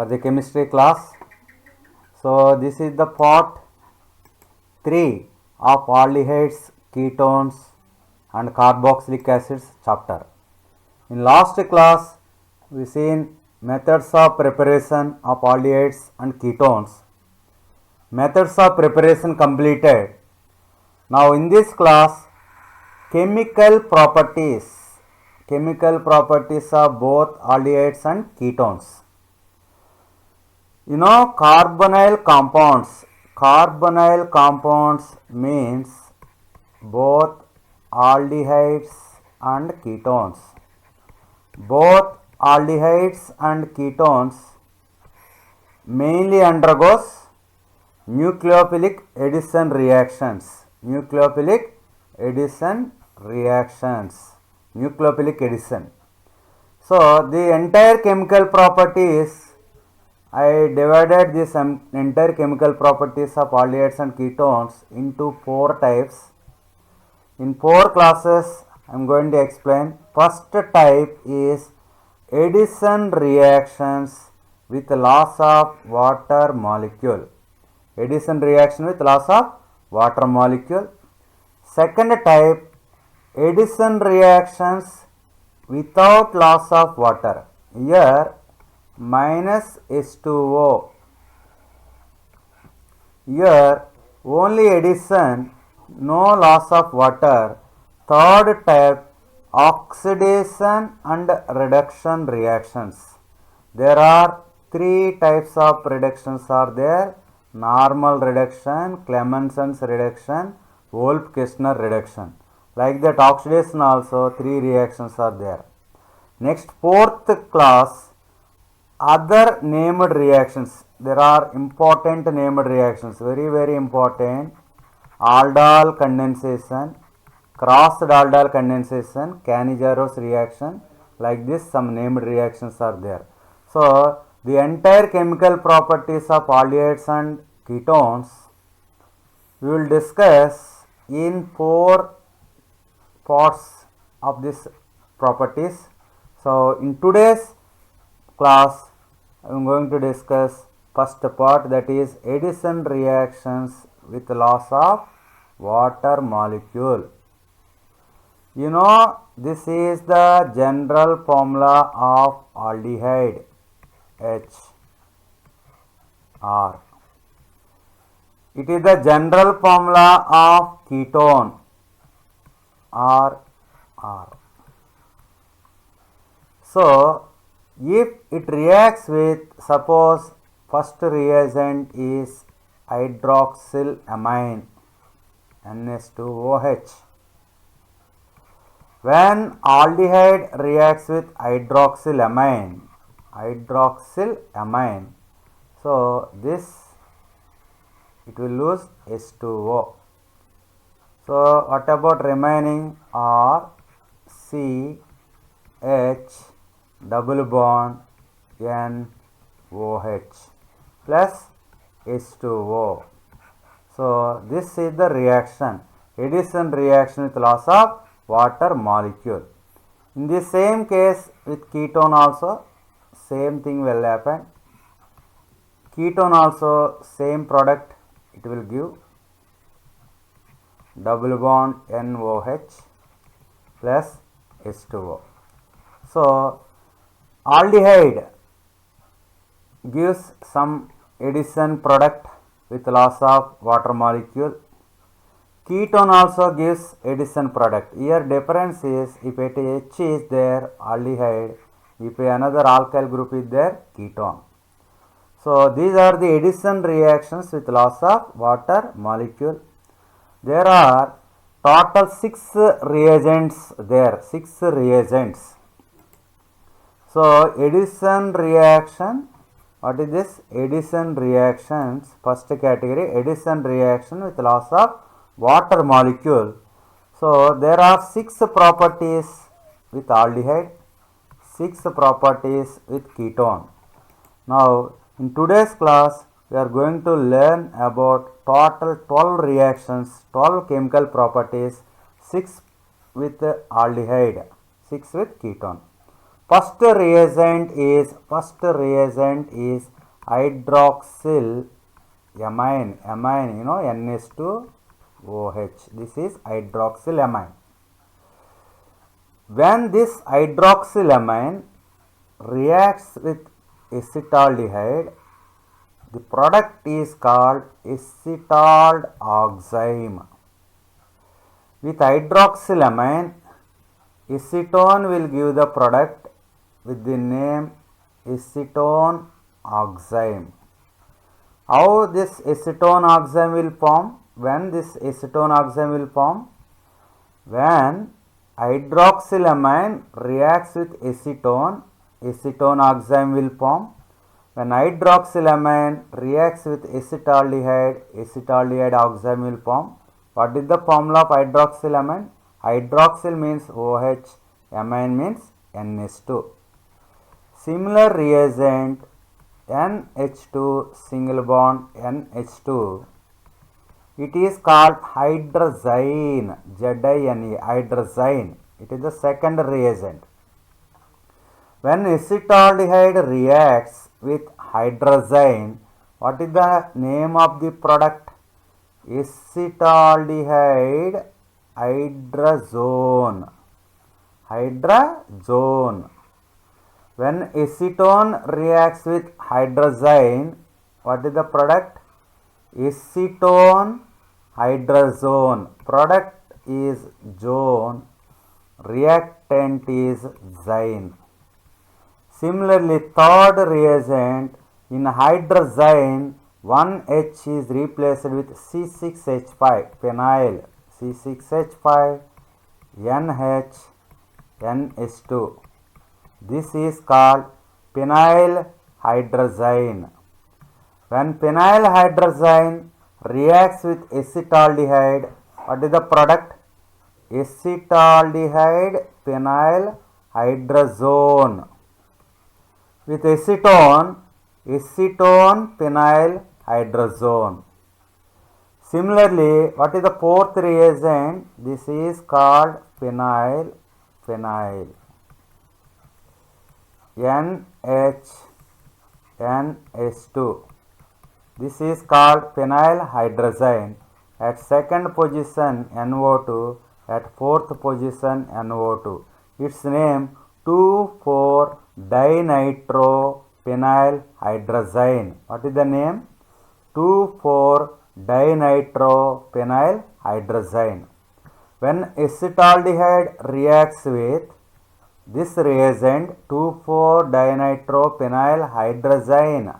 for the chemistry class. So this is the part 3 of aldehydes, ketones and carboxylic acids chapter. In last class we seen methods of preparation of aldehydes and ketones. Methods of preparation completed. Now in this class, chemical properties of both aldehydes and ketones. You know, carbonyl compounds means both aldehydes and ketones. Both aldehydes and ketones mainly undergoes nucleophilic addition reactions. Nucleophilic addition. So the entire chemical properties, I divided this entire chemical properties of aldehydes and ketones into 4 types. In 4 classes I am going to explain. First type is addition reactions with loss of water molecule. Addition reaction with loss of water molecule. Second type, addition reactions without loss of water. Here minus H2O. Here only addition, no loss of water. Third type, oxidation and reduction reactions. There are 3 types of reductions are there. Normal reduction, Clemenson's reduction, Wolff-Kishner reduction. Like that, oxidation also 3 reactions are there. Next, 4th class, other named reactions. There are important named reactions, very important. Aldol condensation, crossed aldol condensation, Cannizzaro reaction. Like this, some named reactions are there. So the entire chemical properties of aldehydes and ketones we will discuss in 4 parts of these properties. So in today's class I am going to discuss first part, that is addition reactions with loss of water molecule. You know, this is the general formula of aldehyde, HR. It is the general formula of ketone, RR. So if it reacts with, suppose first reagent is hydroxylamine, NH2OH. When aldehyde reacts with hydroxylamine, so this it will lose H2O. So what about remaining R, C, H, double bond, N, OH plus H2O. So this is the reaction, addition reaction with loss of water molecule. In the same case with ketone also same thing will happen. Ketone also same product it will give, double bond NOH plus H2O. So aldehyde gives some addition product with loss of water molecule. Ketone also gives addition product. Here difference is, if at H is there aldehyde, if another alkyl group is there ketone. So these are the addition reactions with loss of water molecule. There are total 6 reagents there, 6 reagents. So addition reaction, what is this? Addition reactions, first category, addition reaction with loss of water molecule. So there are 6 properties with aldehyde, 6 properties with ketone. Now in today's class we are going to learn about total 12 reactions, 12 chemical properties, 6 with aldehyde, 6 with ketone. First reagent is hydroxyl amine, NH2OH. This is hydroxylamine. When this hydroxylamine reacts with acetaldehyde, the product is called acetaldioxime. With hydroxylamine, acetone will give the product with the name acetone oxime. How this acetone oxime will form? When this acetone oxime will form? When hydroxylamine reacts with acetone, acetone oxime will form. When hydroxylamine reacts with acetaldehyde, acetaldehyde oxime will form. What is the formula of hydroxylamine? Hydroxyl means OH, amine means NH2. Similar reagent NH2 single bond NH2, it is called hydrazine, Z-I-N-E, hydrazine. It is the second reagent. When acetaldehyde reacts with hydrazine, what is the name of the product? Acetaldehyde hydrazone. Hydrazone. When acetone reacts with hydrazine, what is the product? Acetone hydrazone. Product is zone, reactant is zine. Similarly, third reagent, in hydrazine, one H is replaced with C6H5, phenyl, C6H5, NH, NH2. This is called phenyl hydrazine. When phenyl hydrazine reacts with acetaldehyde, what is the product? Acetaldehyde phenyl hydrazone. With acetone, acetone phenyl hydrazone. Similarly, what is the fourth reagent? This is called phenyl, NH2. This is called phenyl hydrazine. At second position NO2, at fourth position NO2. Its name 2,4-dinitrophenyl hydrazine. What is the name? 2,4-dinitrophenyl hydrazine. When acetaldehyde reacts with this reagent 2,4-dinitrophenyl hydrazine,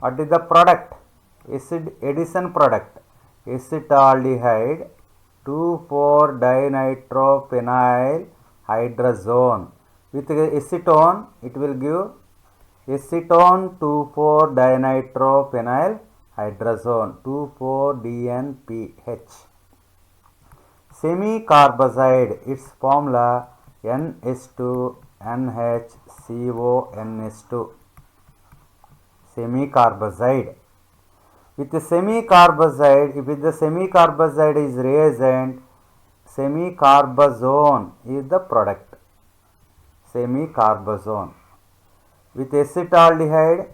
what is the product? Acid addition product. Acetaldehyde 2,4-dinitrophenyl hydrazone. With acetone, it will give acetone 2,4-dinitrophenyl hydrazone, 2,4-DNPH. Semicarbazide, its formula NH2NHCONH2. Semicarbazide. With the semicarbazide, if the semicarbazide is reagent, semicarbazone is the product. Semicarbazone. With acetaldehyde,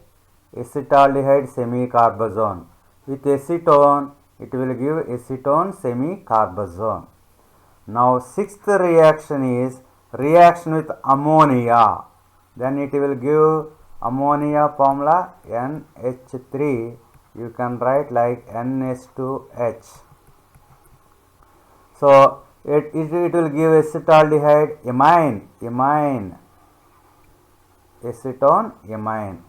semicarbazone. With acetone, it will give acetone semicarbazone. Now, sixth reaction is reaction with ammonia. Then it will give ammonia formula NH3. You can write like NH2H. So, it will give acetaldehyde imine, acetone imine.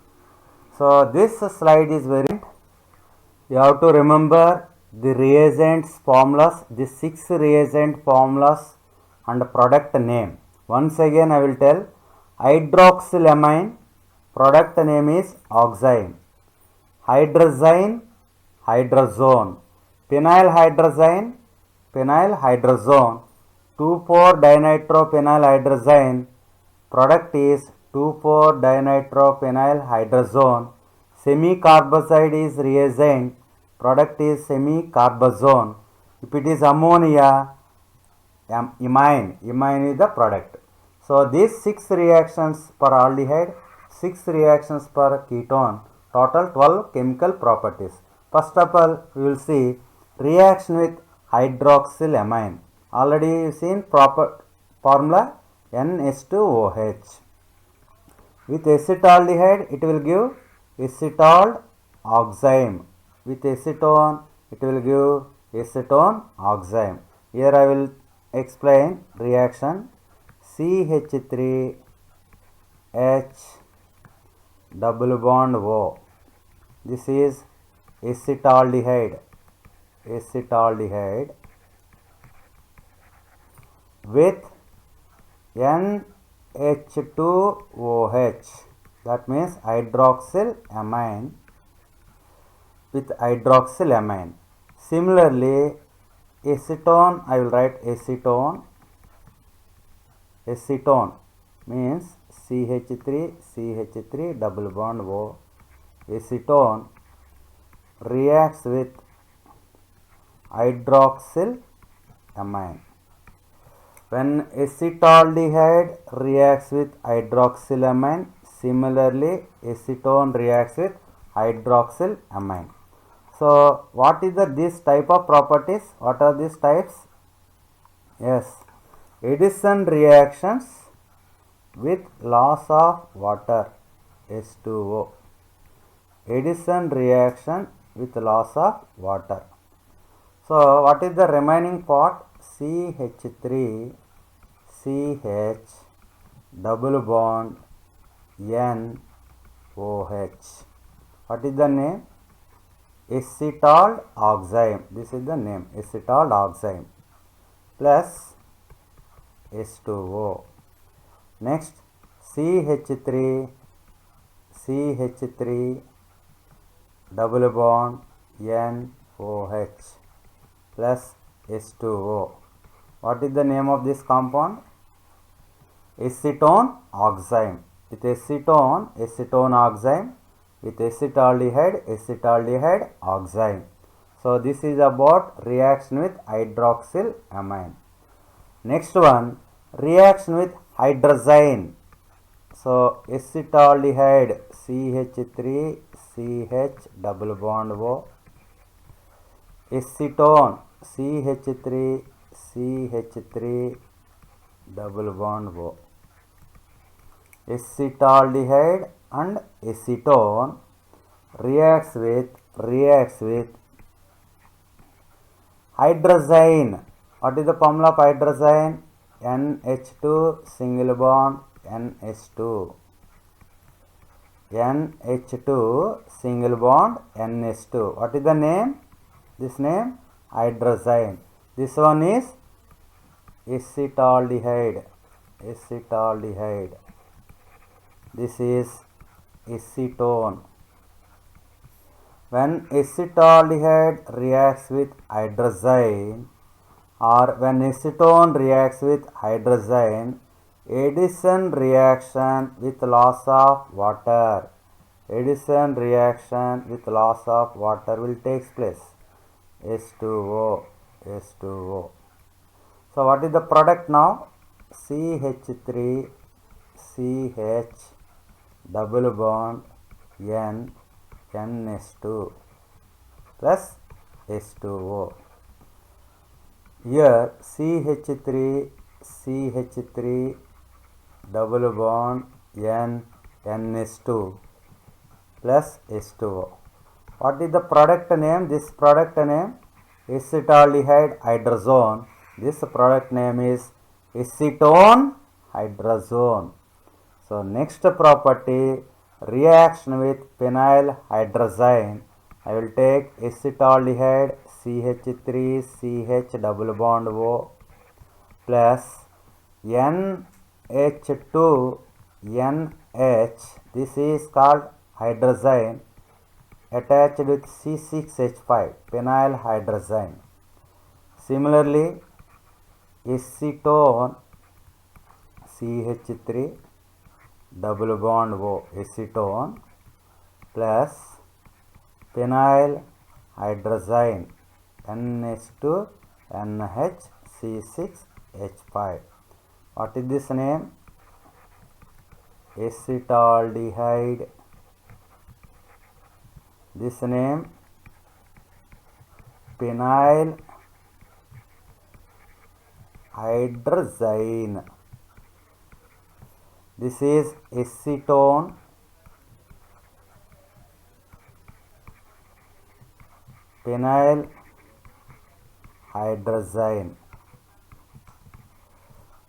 So, this slide is very important. You have to remember the reagents formulas, the 6 reagent formulas and product name. Once again I will tell, hydroxylamine, product name is oxime. Hydrazine, hydrazone. Phenyl hydrazone. 2,4-dinitrophenyl hydrazine, product is 2,4-dinitrophenyl hydrazone. Semicarbazide is reagent, product is semicarbazone. If it is ammonia, imine is the product. So these 6 reactions for aldehyde. 6 reactions per ketone, total 12 chemical properties. First of all, we will see reaction with hydroxylamine. Already you seen proper formula NH2OH. With acetaldehyde, it will give acetald oxime. With acetone, it will give acetone oxime. Here I will explain reaction CH3H double bond O. This is acetaldehyde with NH2OH, that means hydroxylamine with hydroxylamine. Similarly, acetone, I will write acetone means CH3 double bond O. Acetone reacts with hydroxylamine. When acetaldehyde reacts with hydroxylamine, similarly acetone reacts with hydroxylamine. So what is this type of properties? What are these types? Yes, addition reactions with loss of water, H2O. Addition reaction with loss of water. So what is the remaining part? CH3CH double bond NOH. What is the name? Acetald oxime. This is the name, acetald oxime plus H2O. Next, CH3 double bond NOH plus H2O. What is the name of this compound? Acetone oxime. With acetone oxime. With acetaldehyde oxime. So this is about reaction with hydroxylamine. Next one, reaction with hydrazine. So acetaldehyde CH3CH double bond O. Acetone CH3CH3 double bond O. Acetaldehyde and acetone reacts with hydrazine. What is the formula of hydrazine? NH2 single bond NH2. NH2 single bond NH2. What is the name? This name hydrazine. This one is acetaldehyde. This is acetone. When acetaldehyde reacts with hydrazine or when acetone reacts with hydrazine, addition reaction with loss of water. Addition reaction with loss of water will take place. H2O. So what is the product now? CH3CH double bond NH2 plus H2O. Here CH3 double bond NH2 plus H2O. What is the product name? This product name acetaldehyde hydrazone. This product name is acetone hydrazone. So next property, reaction with phenyl hydrazine. I will take acetaldehyde CH3CH double bond O plus NH2NH. This is called hydrazine attached with C6H5, phenyl hydrazine. Similarly, acetone CH3 double bond O, acetone plus phenyl hydrazine NH2 NH C6H5. What is this name? acetaldehyde. This name phenyl hydrazine. This is acetone. Phenyl hydrazine.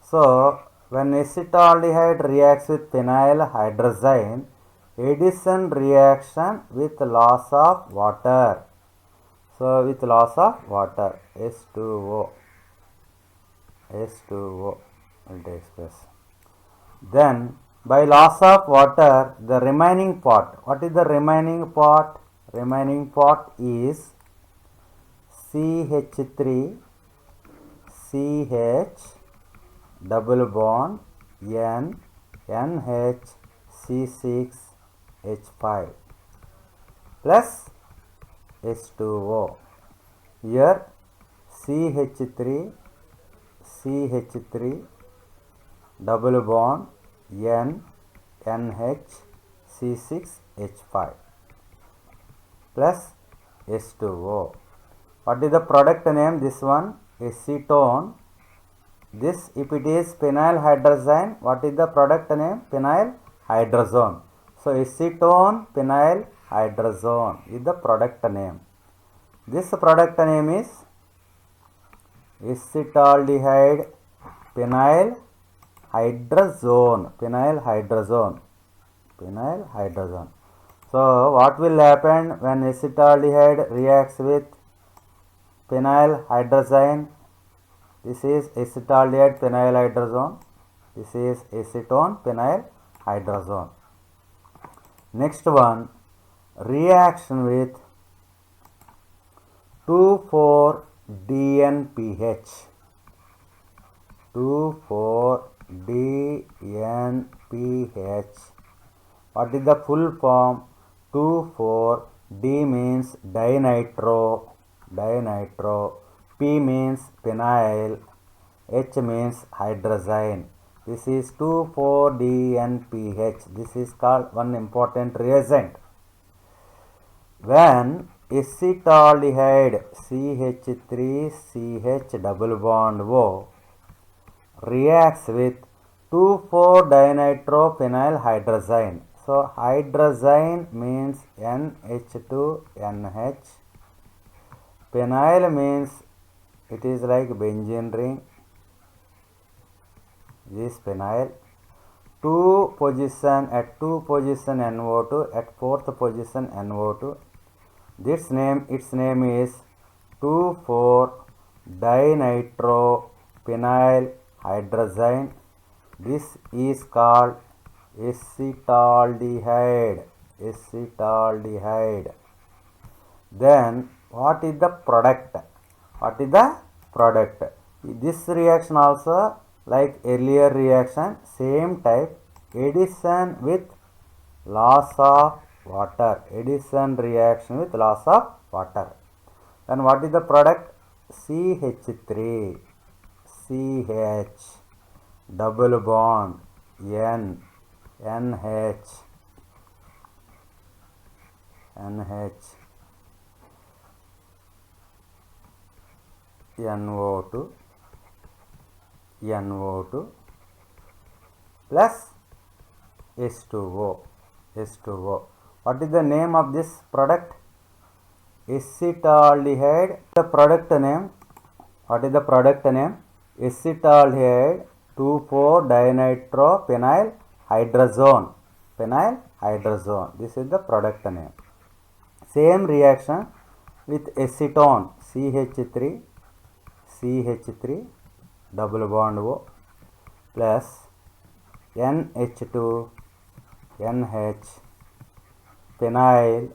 So, when acetaldehyde reacts with phenyl hydrazine, addition reaction with loss of water. So, with loss of water, H2O will take place. Then, by loss of water, the remaining part. What is the remaining part? Remaining part is CH3, CH, double bond, N, NH, C6, H5 plus H2O. Here CH3, CH3, double bond, N, NH, C6, H5 plus H2O. What is the product name? This one, acetone. This, if it is phenyl hydrazine, what is the product name? Phenyl hydrazone. So, acetone phenyl hydrazone is the product name. This product name is acetaldehyde phenyl hydrazone. Phenyl hydrazone. Phenyl hydrazone. So, what will happen when acetaldehyde reacts with phenyl hydrazine? This is acetaldehyde phenyl hydrazone. This is acetone phenyl hydrazone. Next one, reaction with 2,4-DNPH. 2,4-DNPH. What is the full form? 2,4-D means dinitro, P means phenyl, H means hydrazine. This is 2,4-DNPH. This is called one important reagent. When acetaldehyde CH3CH double bond O reacts with 2,4-dinitrophenyl hydrazine. So, hydrazine means NH2NH. Phenyl means it is like benzene ring. This phenyl. At 2 position NO2, at 4th position NO2. Its name is 2,4-dinitrophenyl hydrazine. This is called acetaldehyde. Then what is the product? This reaction also like earlier reaction, same type, addition with loss of water. Addition reaction with loss of water. Then what is the product? CH3, CH, double bond, N, NH, NO2 plus H2O. What is the name of this product? Acetaldehyde. The product name. What is the product name? Acetaldehyde 2,4-dinitrophenyl hydrazone. This is the product name. Same reaction with acetone CH3 double bond O plus NH2 NH phenyl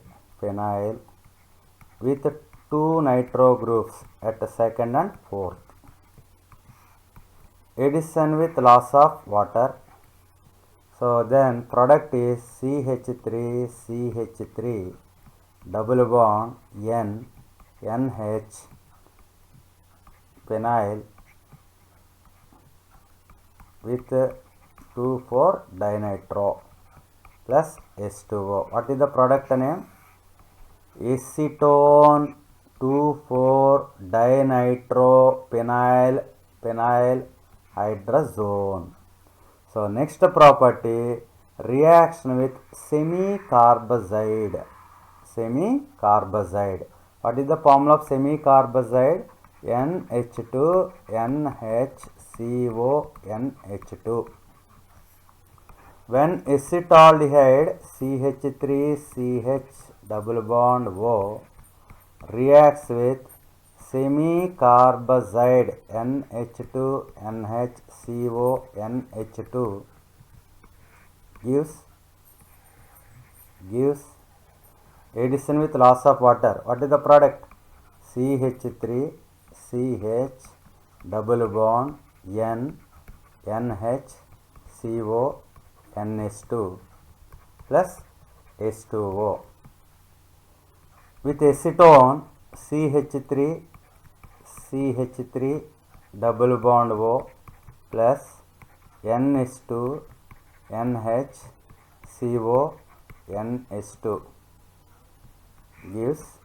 with 2 nitro groups at second and fourth. Addition with loss of water. So then product is CH3 double bond N NH phenyl with 2,4-dinitro plus H2O. What is the product name? Acetone 2,4-dinitrophenyl hydrazone. So next property, reaction with semicarbazide. Semicarbazide. What is the formula of semicarbazide? NH2 NHCO NH2. When acetaldehyde CH3CH double bond O reacts with semicarbazide NH2 NHCO NH2 gives addition with loss of water. What is the product? CH3 CH double bond N NH CO NH2 plus H2O. With acetone CH3 double bond O plus NH2 NH CO NH2 gives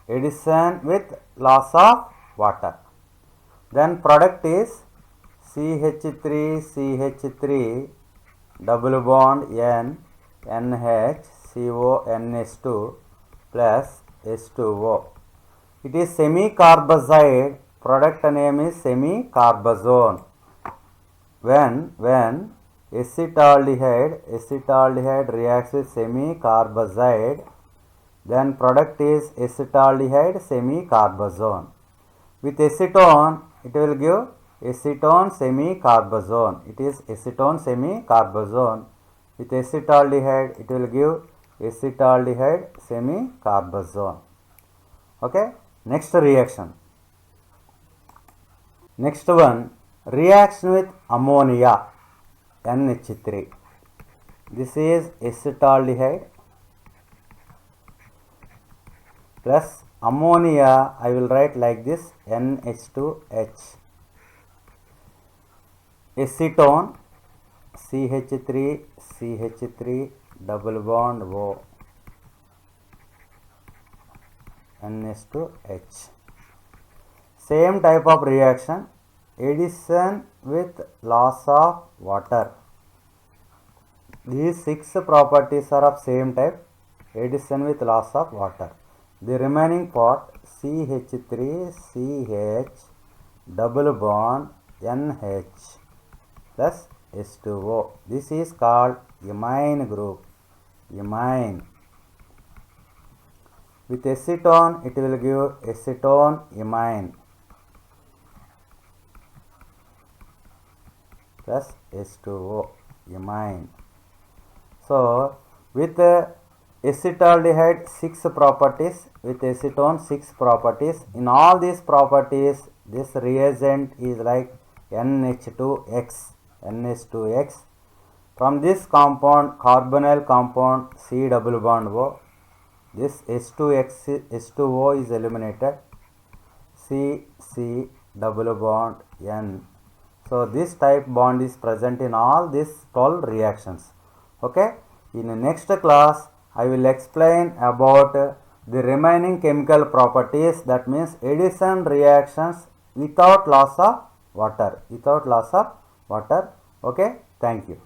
addition with loss of water. Then product is CH3 double bond N NH CO NH2 plus H2O. It is semicarbazide. Product name is semicarbazone. When acetaldehyde reacts with semicarbazide, then product is acetaldehyde semicarbazone. With acetone, it will give acetone semicarbazone. It is acetone semicarbazone. With acetaldehyde, it will give acetaldehyde semicarbazone. Okay. Next reaction. Next one, reaction with ammonia NH3. This is acetaldehyde plus ammonia. I will write like this, NH2H. Acetone CH3 double bond O NH2H. Same type of reaction, addition with loss of water. These 6 properties are of same type, addition with loss of water. The remaining part, CH3 CH double bond NH plus H2O. This is called imine group. Imine. With acetone, it will give acetone imine plus H2O imine. So with acetaldehyde 6 properties, with acetone 6 properties. In all these properties, this reagent is like NH2X. From this compound, carbonyl compound C double bond O, this H2O is eliminated. C double bond N. So this type bond is present in all these 12 reactions. Okay. In the next class, I will explain about the remaining chemical properties, that means addition reactions without loss of water. Okay. Thank you.